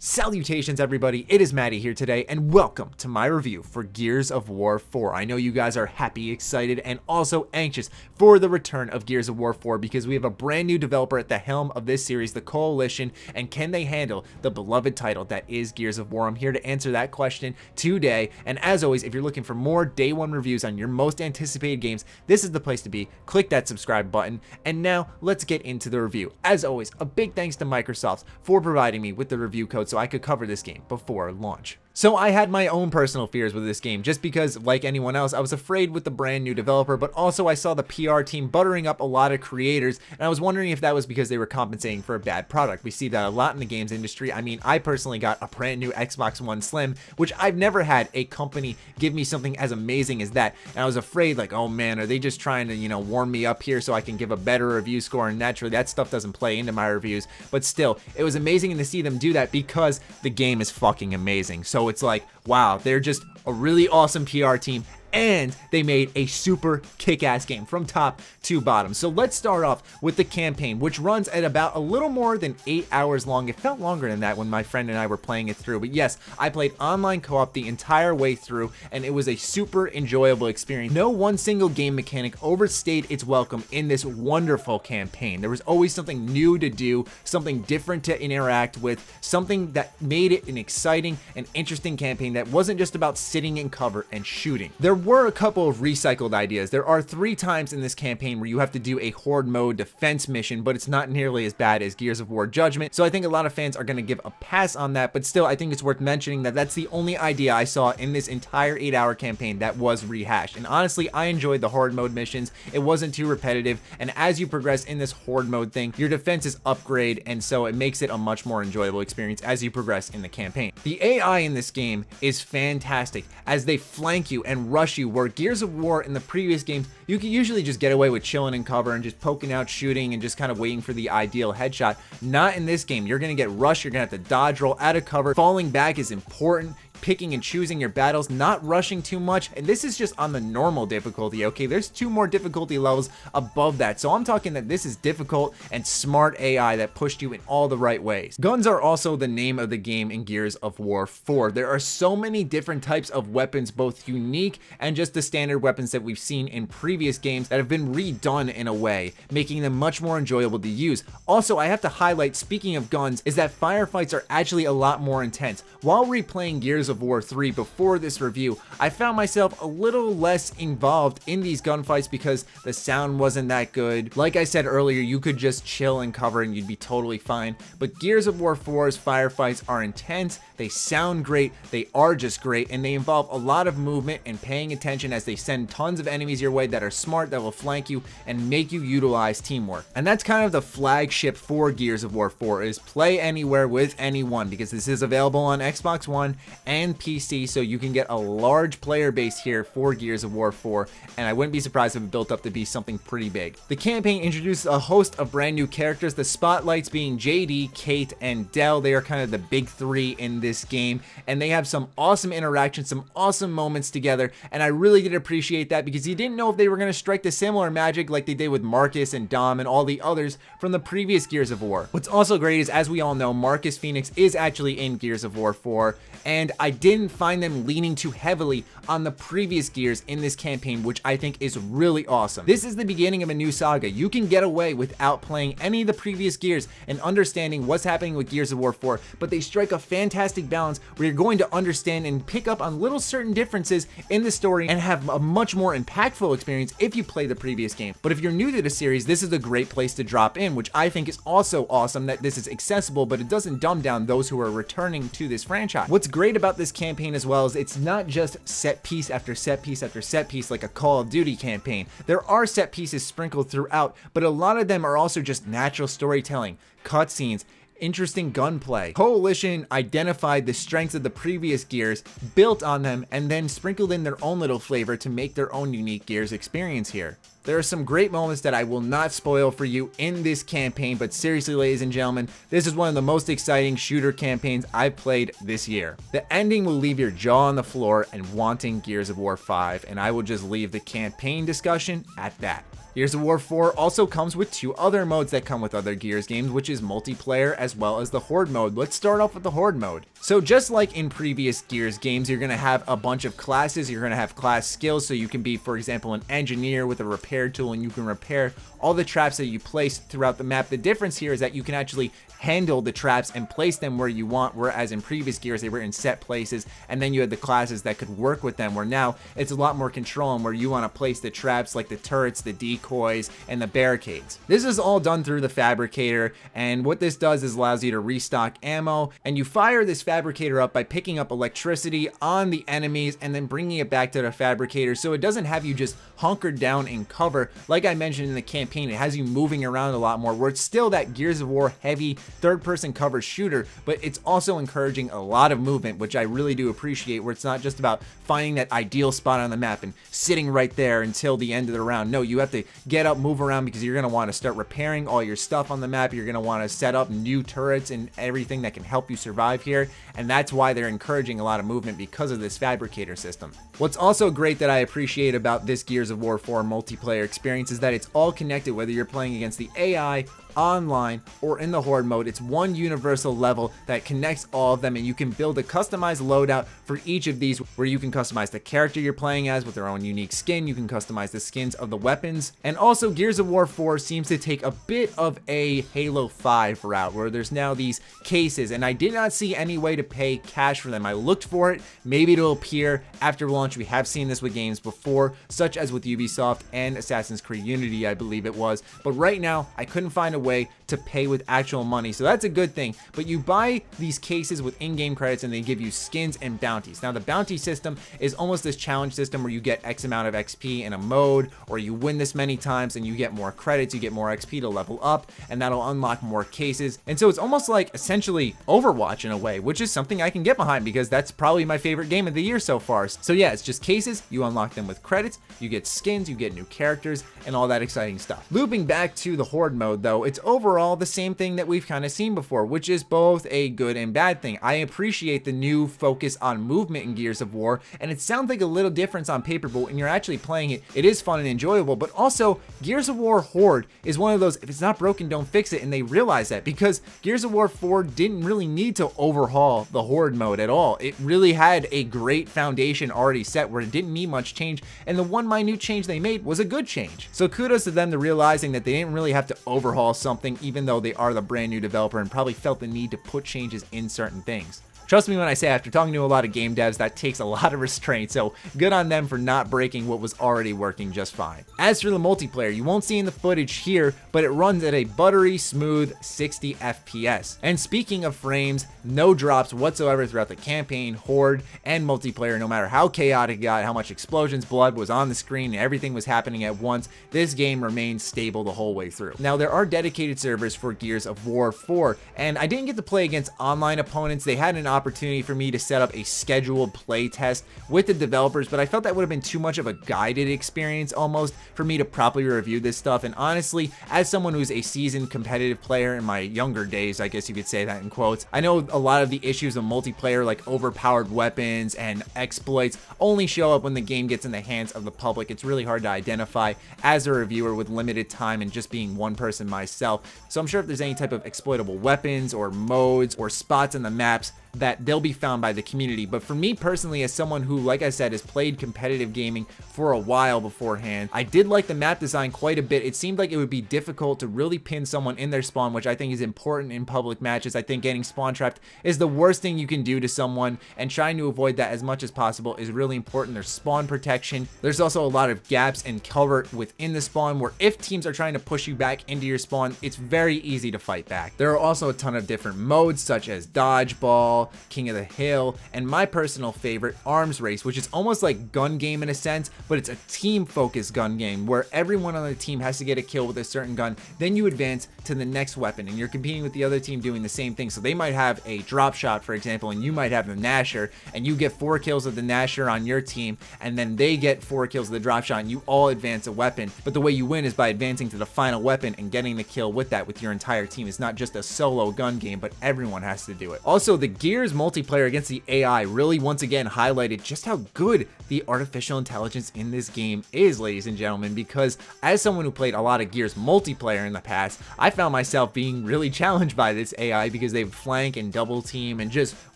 Salutations everybody, it is Matty here today and welcome to my review for Gears of War 4. I know you guys are happy, excited, and also anxious for the return of Gears of War 4 because we have a brand new developer at the helm of this series, the Coalition, and can they handle the beloved title that is Gears of War? I'm here to answer that question today, and as always, if you're looking for more day one reviews on your most anticipated games, this is the place to be. Click that subscribe button, and now let's get into the review. As always, a big thanks to Microsoft for providing me with the review code so I could cover this game before launch. So I had my own personal fears with this game just because, like anyone else, I was afraid with the brand new developer, but also I saw the PR team buttering up a lot of creators, and I was wondering if that was because they were compensating for a bad product. We see that a lot in the games industry. I mean, I personally got a brand new Xbox One Slim, which I've never had a company give me something as amazing as that, and I was afraid like, oh man, are they just trying to, warm me up here so I can give a better review score? And naturally that stuff doesn't play into my reviews, but still, it was amazing to see them do that because the game is fucking amazing. So it's like, wow, they're just a really awesome PR team, and they made a super kick-ass game from top to bottom. So let's start off with the campaign, which runs at about a little more than 8 hours long. It felt longer than that when my friend and I were playing it through, but yes, I played online co-op the entire way through, and it was a super enjoyable experience. No one single game mechanic overstayed its welcome in this wonderful campaign. There was always something new to do, something different to interact with, something that made it an exciting and interesting campaign that wasn't just about sitting in cover and shooting. There were a couple of recycled ideas. There are 3 times in this campaign where you have to do a Horde Mode defense mission, but it's not nearly as bad as Gears of War Judgment, so I think a lot of fans are going to give a pass on that, but still I think it's worth mentioning that that's the only idea I saw in this entire 8-hour campaign that was rehashed. And honestly, I enjoyed the Horde Mode missions. It wasn't too repetitive, and as you progress in this Horde Mode thing, your defenses upgrade, and so it makes it a much more enjoyable experience as you progress in the campaign. The AI in this game is fantastic as they flank you and rush you, where Gears of War in the previous games, you could usually just get away with chilling in cover and just poking out, shooting, and just kind of waiting for the ideal headshot. Not in this game. You're going to get rushed, you're going to have to dodge, roll out of cover. Falling back is important. Picking and choosing your battles, not rushing too much, and this is just on the normal difficulty, okay? There's 2 more difficulty levels above that, so I'm talking that this is difficult and smart AI that pushed you in all the right ways. Guns are also the name of the game in Gears of War 4. There are so many different types of weapons, both unique and just the standard weapons that we've seen in previous games that have been redone in a way, making them much more enjoyable to use. Also, I have to highlight, speaking of guns, is that firefights are actually a lot more intense. While replaying Gears of War 3 before this review, I found myself a little less involved in these gunfights because the sound wasn't that good. Like I said earlier, you could just chill and cover and you'd be totally fine, but Gears of War 4's firefights are intense, they sound great, they are just great, and they involve a lot of movement and paying attention as they send tons of enemies your way that are smart, that will flank you and make you utilize teamwork. And that's kind of the flagship for Gears of War 4, is play anywhere with anyone, because this is available on Xbox One and PC, so you can get a large player base here for Gears of War 4, and I wouldn't be surprised if it built up to be something pretty big. The campaign introduces a host of brand new characters, the spotlights being JD, Kate, and Del. They are kind of the big 3 in this game, and they have some awesome interactions, some awesome moments together, and I really did appreciate that because you didn't know if they were going to strike the similar magic like they did with Marcus and Dom and all the others from the previous Gears of War. What's also great is, as we all know, Marcus Phoenix is actually in Gears of War 4, and I didn't find them leaning too heavily on the previous Gears in this campaign, which I think is really awesome. This is the beginning of a new saga. You can get away without playing any of the previous Gears and understanding what's happening with Gears of War 4, but they strike a fantastic balance where you're going to understand and pick up on little certain differences in the story and have a much more impactful experience if you play the previous game. But if you're new to the series, this is a great place to drop in, which I think is also awesome that this is accessible, but it doesn't dumb down those who are returning to this franchise. What's great about this campaign as well is it's not just set piece after set piece after set piece like a Call of Duty campaign. There are set pieces sprinkled throughout, but a lot of them are also just natural storytelling, cutscenes, interesting gunplay. Coalition identified the strengths of the previous Gears, built on them, and then sprinkled in their own little flavor to make their own unique Gears experience here. There are some great moments that I will not spoil for you in this campaign, but seriously, ladies and gentlemen, this is one of the most exciting shooter campaigns I've played this year. The ending will leave your jaw on the floor and wanting Gears of War 5, and I will just leave the campaign discussion at that. Gears of War 4 also comes with 2 other modes that come with other Gears games, which is multiplayer as well as the Horde mode. Let's start off with the Horde mode. So just like in previous Gears games, you're going to have a bunch of classes. You're going to have class skills, so you can be, for example, an engineer with a repair tool, and you can repair all the traps that you place throughout the map. The difference here is that you can actually handle the traps and place them where you want, whereas in previous Gears they were in set places, and then you had the classes that could work with them, where now it's a lot more control on where you want to place the traps, like the turrets, the decoys, and the barricades. This is all done through the fabricator, and what this does is allows you to restock ammo, and you fire this fabricator up by picking up electricity on the enemies and then bringing it back to the fabricator, so it doesn't have you just hunkered down in cover. Like I mentioned in the campaign, it has you moving around a lot more, where it's still that Gears of War heavy third-person cover shooter, but it's also encouraging a lot of movement, which I really do appreciate, where it's not just about finding that ideal spot on the map and sitting right there until the end of the round. No, you have to get up, move around, because you're going to want to start repairing all your stuff on the map. You're going to want to set up new turrets and everything that can help you survive here, and that's why they're encouraging a lot of movement, because of this fabricator system. What's also great that I appreciate about this Gears of War 4 multiplayer experience is that it's all connected, whether you're playing against the AI, online, or in the Horde mode. It's one universal level that connects all of them, and you can build a customized loadout for each of these, where you can customize the character you're playing as with their own unique skin. You can customize the skins of the weapons, and also Gears of War 4 seems to take a bit of a Halo 5 route, where there's now these cases, and I did not see any way to pay cash for them. I looked for it. Maybe it'll appear after launch. We have seen this with games before, such as with Ubisoft and Assassin's Creed Unity, I believe it was, but right now I couldn't find a way to pay with actual money, so that's a good thing. But you buy these cases with in-game credits, and they give you skins and bounties. Now the bounty system is almost this challenge system where you get X amount of XP in a mode, or you win this many times and you get more credits, you get more XP to level up, and that'll unlock more cases. And so it's almost like essentially Overwatch in a way, which is something I can get behind, because that's probably my favorite game of the year so far. So yeah, it's just cases, you unlock them with credits, you get skins, you get new characters, and all that exciting stuff. Looping back to the Horde mode though, it's overall the same thing that we've kind of seen before, which is both a good and bad thing. I appreciate the new focus on movement in Gears of War, and it sounds like a little difference on paper, but when you're actually playing it, it is fun and enjoyable. But also, Gears of War Horde is one of those, if it's not broken, don't fix it, and they realize that, because Gears of War 4 didn't really need to overhaul the Horde mode at all. It really had a great foundation already set, where it didn't need much change, and the one minute change they made was a good change. So kudos to them to realizing that they didn't really have to overhaul something, even though they are the brand new developer and probably felt the need to put changes in certain things. Trust me when I say, after talking to a lot of game devs, that takes a lot of restraint, so good on them for not breaking what was already working just fine. As for the multiplayer, you won't see in the footage here, but it runs at a buttery smooth 60 FPS. And speaking of frames, no drops whatsoever throughout the campaign, Horde, and multiplayer. No matter how chaotic it got, how much explosions, blood was on the screen, and everything was happening at once, this game remains stable the whole way through. Now, there are dedicated servers for Gears of War 4, and I didn't get to play against online opponents. They had an opportunity for me to set up a scheduled play test with the developers, but I felt that would have been too much of a guided experience almost for me to properly review this stuff. And honestly, as someone who's a seasoned competitive player in my younger days, I guess you could say that in quotes, I know a lot of the issues of multiplayer, like overpowered weapons and exploits, only show up when the game gets in the hands of the public. It's really hard to identify as a reviewer with limited time and just being one person myself. So I'm sure if there's any type of exploitable weapons or modes or spots in the maps, that they'll be found by the community. But for me personally, as someone who, like I said, has played competitive gaming for a while beforehand, I did like the map design quite a bit. It seemed like it would be difficult to really pin someone in their spawn, which I think is important in public matches. I think getting spawn trapped is the worst thing you can do to someone, and trying to avoid that as much as possible is really important. There's spawn protection. There's also a lot of gaps and cover within the spawn, where if teams are trying to push you back into your spawn, it's very easy to fight back. There are also a ton of different modes, such as dodgeball, King of the Hill, and my personal favorite, Arms Race, which is almost like gun game in a sense, but it's a team focused gun game where everyone on the team has to get a kill with a certain gun. Then you advance to the next weapon, and you're competing with the other team doing the same thing. So they might have a drop shot, for example, and you might have the Nasher, and you get 4 kills with the Nasher on your team, and then they get 4 kills with the drop shot, and you all advance a weapon. But the way you win is by advancing to the final weapon and getting the kill with that with your entire team. It's not just a solo gun game, but everyone has to do it. Also, the gear Gears multiplayer against the AI really once again highlighted just how good the artificial intelligence in this game is, ladies and gentlemen, because as someone who played a lot of Gears multiplayer in the past, I found myself being really challenged by this AI because they would flank and double team and just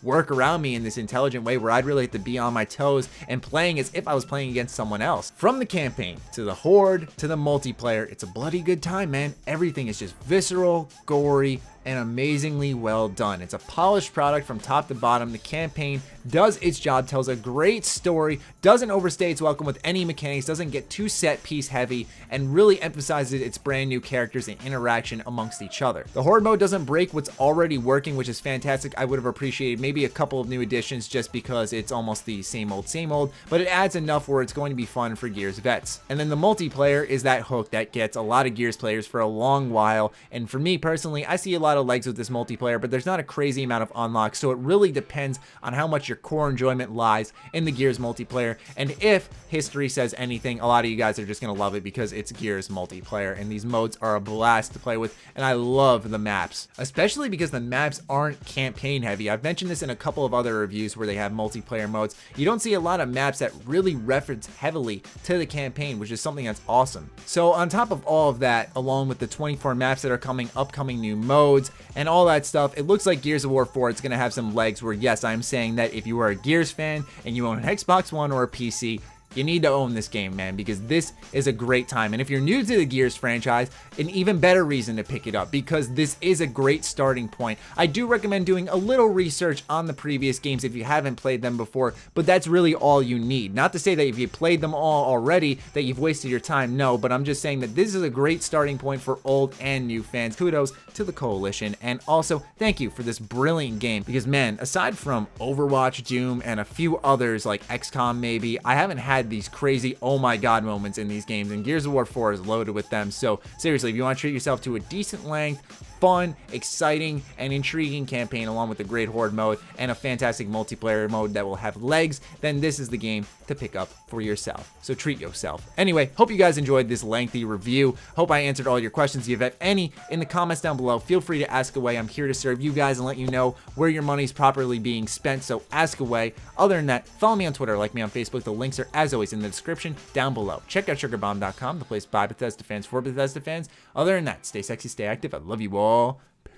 work around me in this intelligent way where I'd really have to be on my toes and playing as if I was playing against someone else. From the campaign to the Horde to the multiplayer, it's a bloody good time, man. Everything is just visceral, gory, and amazingly well done. It's a polished product from top to bottom. The campaign does its job, tells a great story, doesn't overstay its welcome with any mechanics, doesn't get too set piece heavy, and really emphasizes its brand new characters and interaction amongst each other. The Horde mode doesn't break what's already working, which is fantastic. I would have appreciated maybe a couple of new additions just because it's almost the same old, but it adds enough where it's going to be fun for Gears vets. And then the multiplayer is that hook that gets a lot of Gears players for a long while, and for me personally, I see a lot of legs with this multiplayer, but there's not a crazy amount of unlocks, so it really depends on how much your core enjoyment lies in the Gears multiplayer. And if history says anything, a lot of you guys are just gonna love it because it's Gears multiplayer, and these modes are a blast to play with, and I love the maps, especially because the maps aren't campaign heavy. I've mentioned this in a couple of other reviews where they have multiplayer modes. You don't see a lot of maps that really reference heavily to the campaign, which is something that's awesome. So on top of all of that, along with the 24 maps that are coming, upcoming new modes, and all that stuff, it looks like Gears of War 4 is going to have some legs where, yes, I'm saying that if you are a Gears fan and you own an Xbox One or a PC, you need to own this game, man, because this is a great time. And if you're new to the Gears franchise, an even better reason to pick it up, because this is a great starting point. I do recommend doing a little research on the previous games if you haven't played them before, but that's really all you need. Not to say that if you played them all already that you've wasted your time, no, but I'm just saying that this is a great starting point for old and new fans. Kudos to the Coalition, and also thank you for this brilliant game, because man, aside from Overwatch, Doom, and a few others like XCOM maybe, I haven't had these crazy oh my god moments in these games, and Gears of War 4 is loaded with them. So seriously, if you want to treat yourself to a decent length, fun, exciting, and intriguing campaign along with a great Horde mode and a fantastic multiplayer mode that will have legs, then this is the game to pick up for yourself. So treat yourself. Anyway, hope you guys enjoyed this lengthy review. Hope I answered all your questions. If you have any in the comments down below, feel free to ask away. I'm here to serve you guys and let you know where your money's properly being spent, so ask away. Other than that, follow me on Twitter, like me on Facebook. The links are, as always, in the description down below. Check out sugarbomb.com, the place by Bethesda fans for Bethesda fans. Other than that, stay sexy, stay active. I love you all.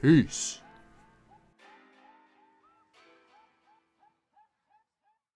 Peace.